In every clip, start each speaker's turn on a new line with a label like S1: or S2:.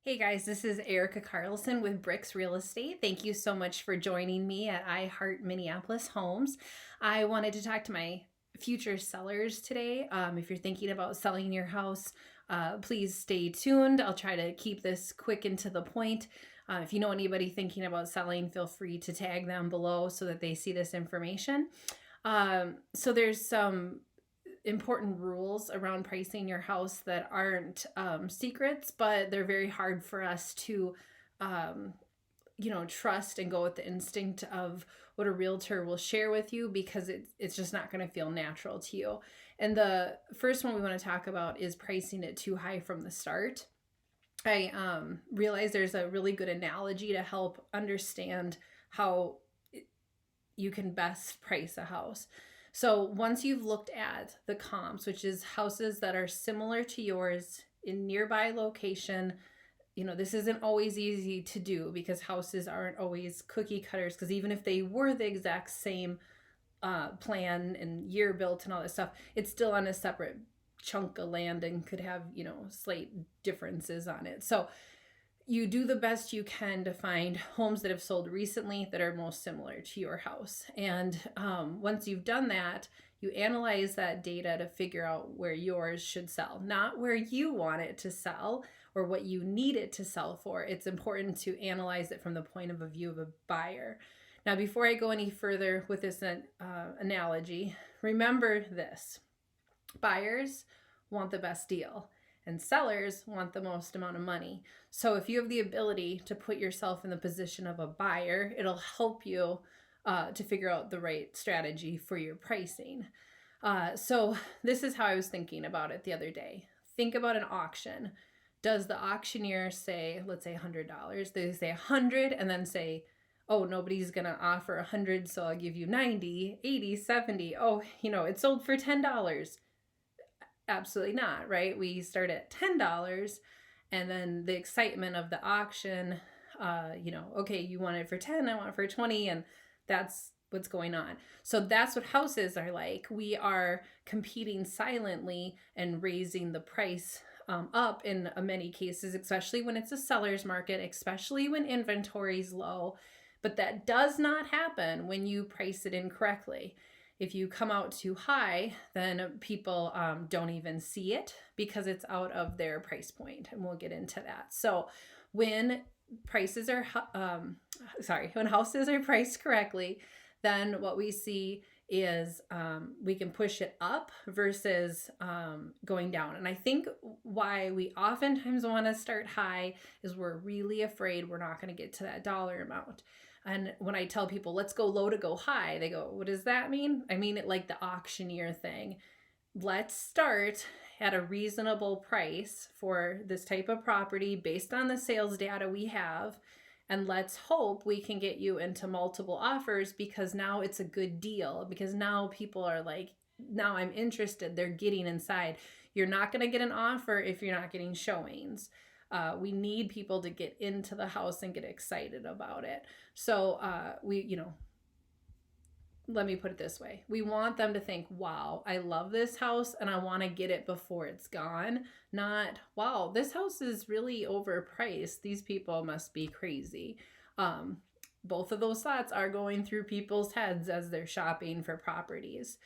S1: Hey guys, this is Erica Carlson with BRIX Real Estate. Thank you so much for joining me at I Heart Minneapolis Homes. I wanted to talk to my future sellers today. If you're thinking about selling your house, please stay tuned. I'll try to keep this quick and to the point. If you know anybody thinking about selling, feel free to tag them below so that they see this information. So there's some important rules around pricing your house that aren't secrets, but they're very hard for us to trust and go with the instinct of what a realtor will share with you, because it's just not going to feel natural to you. And the first one we want to talk about is pricing it too high from the start. I realize there's a really good analogy to help understand how you can best price a house. So once you've looked at the comps, which is houses that are similar to yours in nearby location, this isn't always easy to do because houses aren't always cookie cutters, because even if they were the exact same plan and year built and all this stuff, it's still on a separate chunk of land and could have, slight differences on it. So you do the best you can to find homes that have sold recently that are most similar to your house. And once you've done that, you analyze that data to figure out where yours should sell, not where you want it to sell or what you need it to sell for. It's important to analyze it from the point of view of a buyer. Now, before I go any further with this analogy, remember this: buyers want the best deal, and sellers want the most amount of money. So if you have the ability to put yourself in the position of a buyer, it'll help you to figure out the right strategy for your pricing. So this is how I was thinking about it the other day. Think about an auction. Does the auctioneer say, let's say $100? They say 100 and then say, oh, nobody's going to offer 100, so I'll give you 90, 80, 70. Oh, it sold for $10. Absolutely not, right? We start at $10, and then the excitement of the auction, okay, you want it for 10, I want it for 20, and that's what's going on. So that's what houses are like. We are competing silently and raising the price up in many cases, especially when it's a seller's market, especially when inventory is low. But that does not happen when you price it incorrectly. If you come out too high, then people don't even see it because it's out of their price point, and we'll get into that. So when prices are, when houses are priced correctly, then what we see is we can push it up versus going down. And I think why we oftentimes want to start high is we're really afraid we're not going to get to that dollar amount. And when I tell people, let's go low to go high, they go, what does that mean? I mean it like the auctioneer thing. Let's start at a reasonable price for this type of property based on the sales data we have. And let's hope we can get you into multiple offers, because now it's a good deal, because now people are like, now I'm interested. They're getting inside. You're not going to get an offer if you're not getting showings. We need people to get into the house and get excited about it. So let me put it this way. We want them to think, wow, I love this house and I want to get it before it's gone. Not, wow, this house is really overpriced. These people must be crazy. Both of those thoughts are going through people's heads as they're shopping for properties.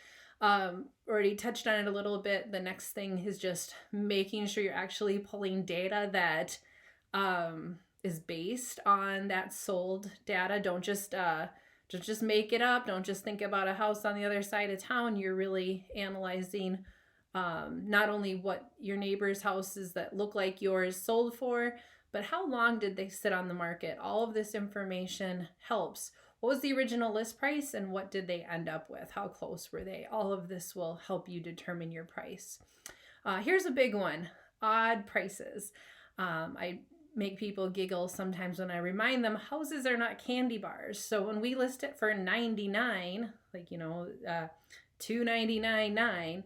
S1: Already touched on it a little bit. The next thing is just making sure you're actually pulling data that is based on that sold data. Don't just make it up. Don't just think about a house on the other side of town. You're really analyzing not only what your neighbor's houses that look like yours sold for, but how long did they sit on the market? All of this information helps. What was the original list price and what did they end up with? How close were they? All of this will help you determine your price. Here's a big one: odd prices. I make people giggle sometimes when I remind them houses are not candy bars. So when we list it for $99, like, $299.9,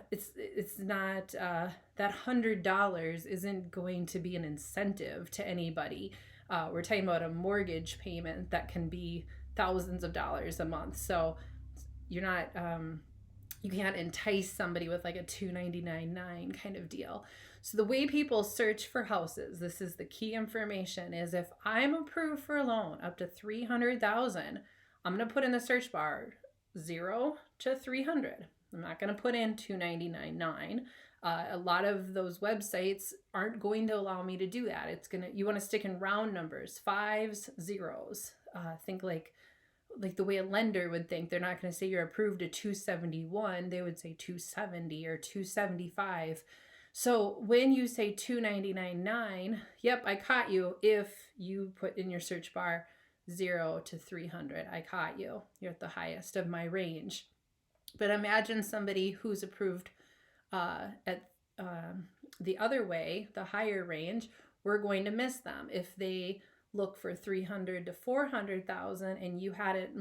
S1: it's not that $100 isn't going to be an incentive to anybody. We're talking about a mortgage payment that can be thousands of dollars a month. So you're not You can't entice somebody with like a $299,900 kind of deal. So the way people search for houses, this is the key information, is if I'm approved for a loan up to $300,000, I'm going to put in the search bar 0 to 300. I'm not going to put in $299,900. A lot of those websites aren't going to allow me to do that. You want to stick in round numbers, fives, zeros. Think like the way a lender would think. They're not going to say you're approved to 271. They would say 270 or 275. So when you say $299,900, yep, I caught you. If you put in your search bar 0 to 300, I caught you. You're at the highest of my range. But imagine somebody who's approved at the other way, the higher range. We're going to miss them. If they look for 300 to 400,000 and you had it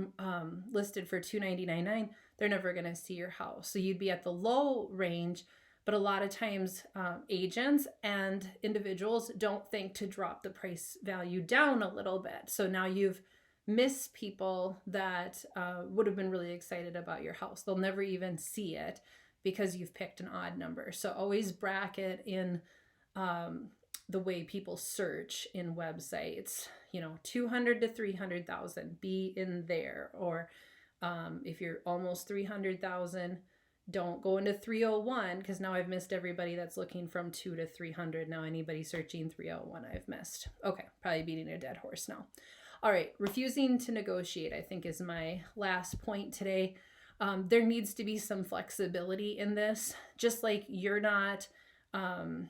S1: listed for 299,900, they're never going to see your house. So you'd be at the low range. But a lot of times agents and individuals don't think to drop the price value down a little bit. So now you've missed people that would have been really excited about your house. They'll never even see it because you've picked an odd number. So always bracket in the way people search in websites, 200 to 300,000, be in there. Or if you're almost 300,000, don't go into 301, because now I've missed everybody that's looking from 2 to 300. Now anybody searching 301, I've missed. Okay, probably beating a dead horse now. All right, refusing to negotiate, I think, is my last point today. There needs to be some flexibility in this. Just like you're not the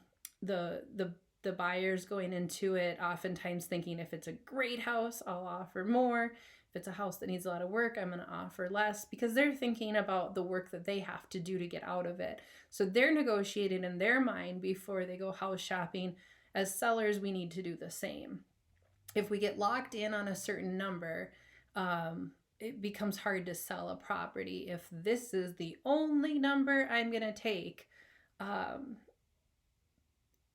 S1: buyers going into it oftentimes thinking, if it's a great house, I'll offer more. If it's a house that needs a lot of work, I'm going to offer less, because they're thinking about the work that they have to do to get out of it. So they're negotiating in their mind before they go house shopping. As sellers, we need to do the same. If we get locked in on a certain number, it becomes hard to sell a property. If this is the only number I'm going to take,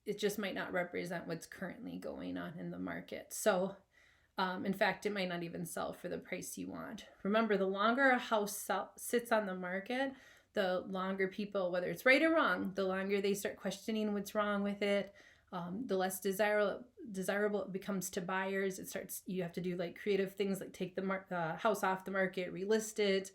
S1: it just might not represent what's currently going on in the market. So in fact, it might not even sell for the price you want. Remember, the longer a house sits on the market, the longer people, whether it's right or wrong, the longer they start questioning what's wrong with it, the less desirable it becomes to buyers. You have to do like creative things like take the house off the market, relist it,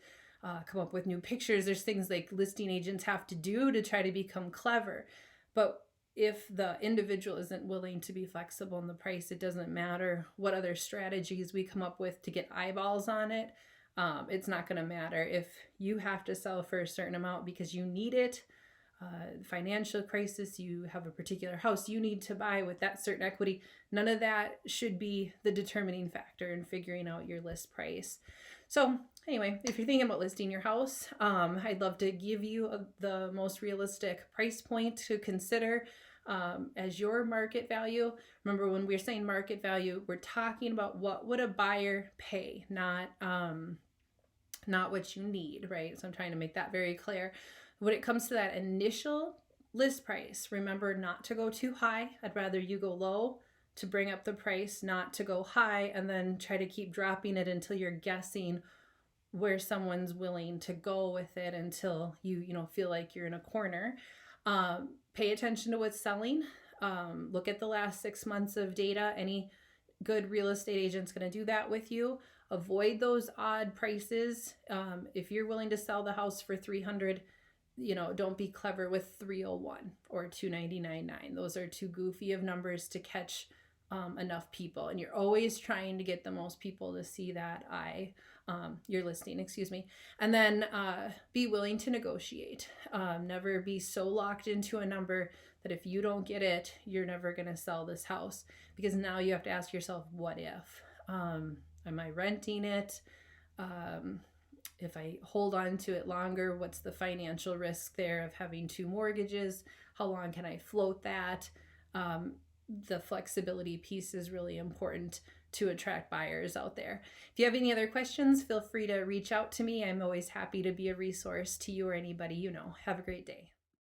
S1: come up with new pictures. There's things like listing agents have to do to try to become clever. But if the individual isn't willing to be flexible in the price, it doesn't matter what other strategies we come up with to get eyeballs on it. It's not going to matter. If you have to sell for a certain amount because you need it, financial crisis, you have a particular house you need to buy with that certain equity, none of that should be the determining factor in figuring out your list price. So anyway, if you're thinking about listing your house, I'd love to give you the most realistic price point to consider as your market value. Remember, when we're saying market value, we're talking about what would a buyer pay, not what you need, right? So I'm trying to make that very clear. When it comes to that initial list price, remember not to go too high. I'd rather you go low to bring up the price, not to go high and then try to keep dropping it until you're guessing where someone's willing to go with it until you feel like you're in a corner. Pay attention to what's selling. Look at the last 6 months of data. Any good real estate agent's going to do that with you. Avoid those odd prices. If you're willing to sell the house for 300, don't be clever with 301 or 299.9. Those are too goofy of numbers to catch enough people. And you're always trying to get the most people to see that your listing, and then be willing to negotiate. Never be so locked into a number that if you don't get it, you're never going to sell this house, because now you have to ask yourself, what if? Am I renting it? If I hold on to it longer, what's the financial risk there of having 2 mortgages? How long can I float that? The flexibility piece is really important to attract buyers out there. If you have any other questions, feel free to reach out to me. I'm always happy to be a resource to you or anybody you know. Have a great day.